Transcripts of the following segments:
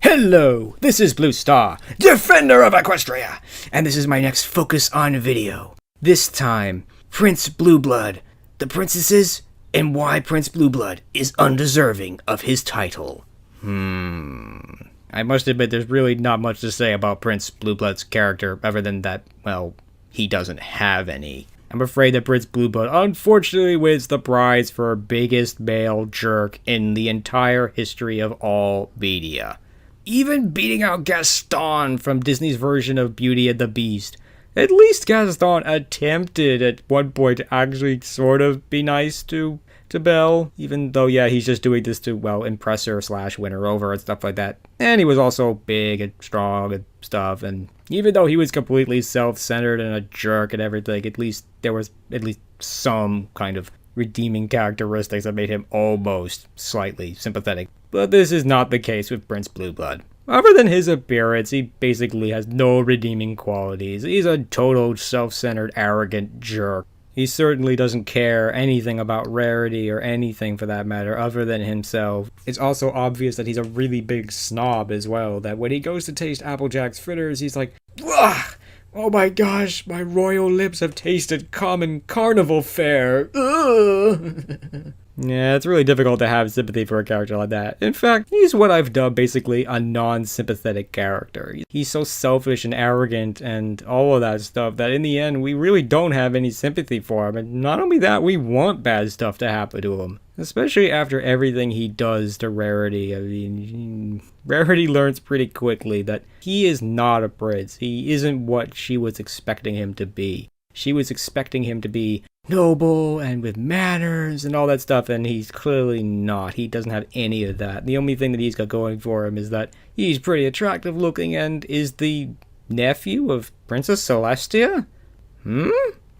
Hello, this is Blue Star, Defender of Equestria, and this is my next Focus On video. This time, Prince Blueblood, the princesses, and why Prince Blueblood is undeserving of his title. I must admit there's really not much to say about Prince Blueblood's character other than that, well, he doesn't have any. I'm afraid that Prince Blueblood unfortunately wins the prize for biggest male jerk in the entire history of all media. Even beating out Gaston from Disney's version of Beauty and the Beast. At least Gaston attempted at one point to actually sort of be nice to Belle, even though, yeah, he's just doing this to, well, impress her / win her over and stuff like that. And he was also big and strong and stuff, and even though he was completely self-centered and a jerk and everything, at least there was at least some kind of redeeming characteristics that made him almost slightly sympathetic. But this is not the case with Prince Blueblood. Other than his appearance, he basically has no redeeming qualities. He's a total self-centered, arrogant jerk. He certainly doesn't care anything about Rarity or anything for that matter other than himself. It's also obvious that he's a really big snob as well, that when he goes to taste Applejack's fritters, he's like, "Ugh! Oh my gosh, my royal lips have tasted common carnival fare. Ugh." Yeah, it's really difficult to have sympathy for a character like that. In fact, he's what I've dubbed basically a non-sympathetic character. He's so selfish and arrogant and all of that stuff that in the end we really don't have any sympathy for him. And not only that, we want bad stuff to happen to him. Especially after everything he does to Rarity. I mean, Rarity learns pretty quickly that he is not a prince. He isn't what she was expecting him to be. She was expecting him to be noble and with manners and all that stuff, and he's clearly not. He doesn't have any of that. The only thing that he's got going for him is that he's pretty attractive looking and is the nephew of Princess Celestia?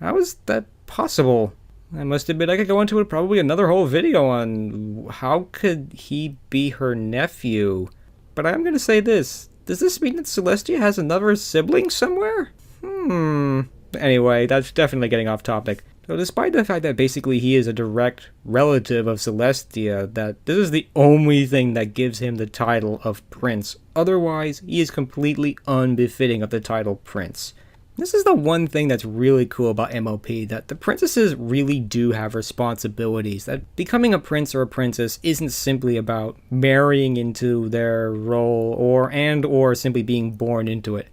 How is that possible? I must admit I could go into it probably another whole video on how could he be her nephew. But I'm going to say this. Does this mean that Celestia has another sibling somewhere? Anyway, that's definitely getting off topic. So despite the fact that basically he is a direct relative of Celestia, that this is the only thing that gives him the title of prince. Otherwise, he is completely unbefitting of the title prince. This is the one thing that's really cool about MLP, that the princesses really do have responsibilities, that becoming a prince or a princess isn't simply about marrying into their role or simply being born into it.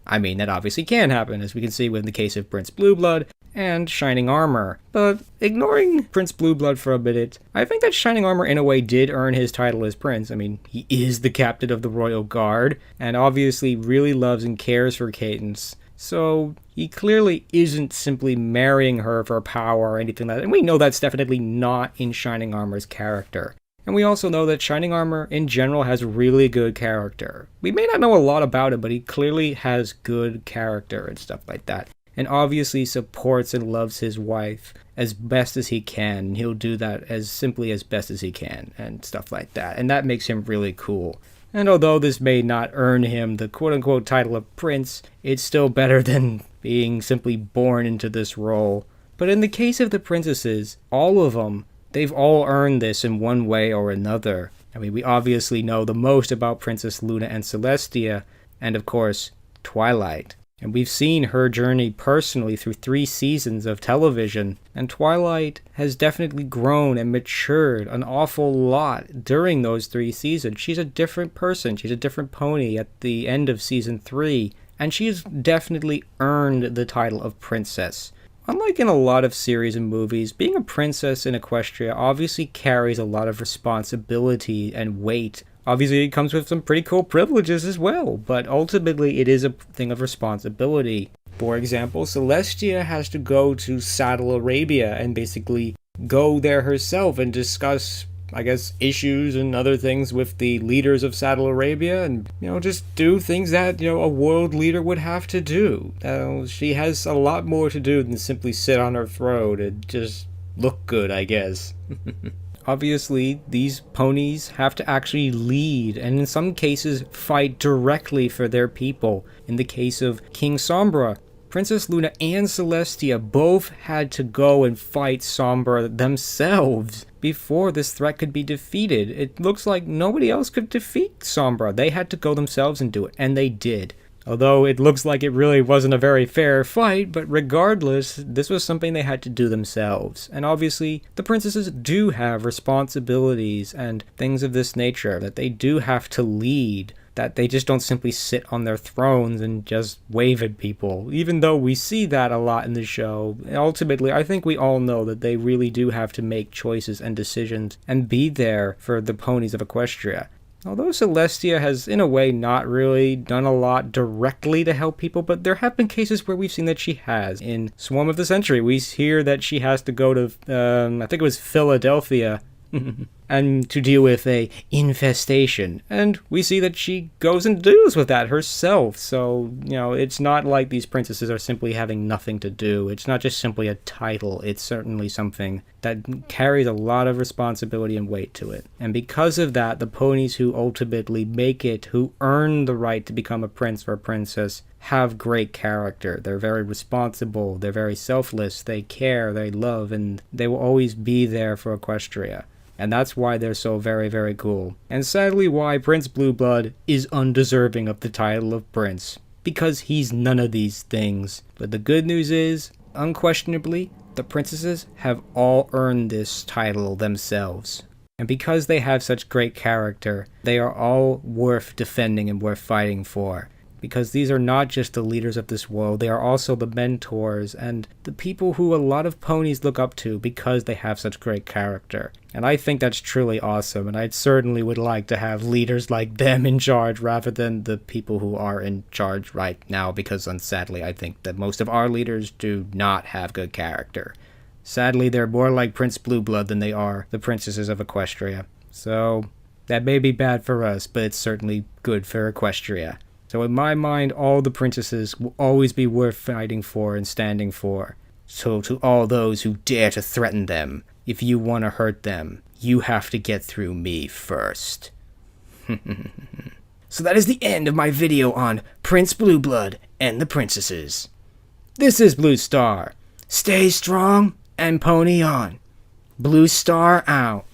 I mean, that obviously can happen, as we can see with the case of Prince Blueblood and Shining Armor. But ignoring Prince Blueblood for a minute, I think that Shining Armor in a way did earn his title as prince. I mean, he is the captain of the Royal Guard, and obviously really loves and cares for Cadance. So he clearly isn't simply marrying her for power or anything like that, and we know that's definitely not in Shining Armor's character. And we also know that Shining Armor, in general, has really good character. We may not know a lot about him, but he clearly has good character and stuff like that. And obviously supports and loves his wife as best as he can. He'll do that as simply as best as he can and stuff like that. And that makes him really cool. And although this may not earn him the quote-unquote title of prince, it's still better than being simply born into this role. But in the case of the princesses, all of them, they've all earned this in one way or another. I mean, we obviously know the most about Princess Luna and Celestia, and of course, Twilight. And we've seen her journey personally through 3 seasons of television, and Twilight has definitely grown and matured an awful lot during those 3 seasons. She's a different person, she's a different pony at the end of season 3, and she's definitely earned the title of princess. Unlike in a lot of series and movies, being a princess in Equestria obviously carries a lot of responsibility and weight. Obviously, it comes with some pretty cool privileges as well, but ultimately it is a thing of responsibility. For example, Celestia has to go to Saddle Arabia and basically go there herself and discuss, I guess, issues and other things with the leaders of Saddle Arabia and, just do things that, a world leader would have to do. She has a lot more to do than simply sit on her throne and just look good, I guess. Obviously, these ponies have to actually lead and in some cases fight directly for their people. In the case of King Sombra, Princess Luna and Celestia both had to go and fight Sombra themselves before this threat could be defeated. It looks like nobody else could defeat Sombra. They had to go themselves and do it, and they did. Although it looks like it really wasn't a very fair fight, but regardless, this was something they had to do themselves. And obviously, the princesses do have responsibilities and things of this nature, that they do have to lead, that they just don't simply sit on their thrones and just wave at people. Even though we see that a lot in the show, ultimately, I think we all know that they really do have to make choices and decisions and be there for the ponies of Equestria. Although Celestia has, in a way, not really done a lot directly to help people, but there have been cases where we've seen that she has. In Swarm of the Century, we hear that she has to go to, I think it was Philadelphia, and to deal with a infestation. And we see that she goes and deals with that herself. So, it's not like these princesses are simply having nothing to do. It's not just simply a title. It's certainly something that carries a lot of responsibility and weight to it. And because of that, the ponies who ultimately make it, who earn the right to become a prince or a princess, have great character. They're very responsible. They're very selfless. They care. They love. And they will always be there for Equestria. And that's why they're so very, very cool. And sadly why Prince Blueblood is undeserving of the title of prince. Because he's none of these things. But the good news is, unquestionably, the princesses have all earned this title themselves. And because they have such great character, they are all worth defending and worth fighting for. Because these are not just the leaders of this world, they are also the mentors and the people who a lot of ponies look up to because they have such great character. And I think that's truly awesome, and I certainly would like to have leaders like them in charge rather than the people who are in charge right now, because sadly I think that most of our leaders do not have good character. Sadly, they're more like Prince Blueblood than they are the princesses of Equestria. So, that may be bad for us, but it's certainly good for Equestria. So in my mind, all the princesses will always be worth fighting for and standing for. So to all those who dare to threaten them, if you want to hurt them, you have to get through me first. So that is the end of my video on Prince Blueblood and the princesses. This is Blue Star. Stay strong and pony on. Blue Star out.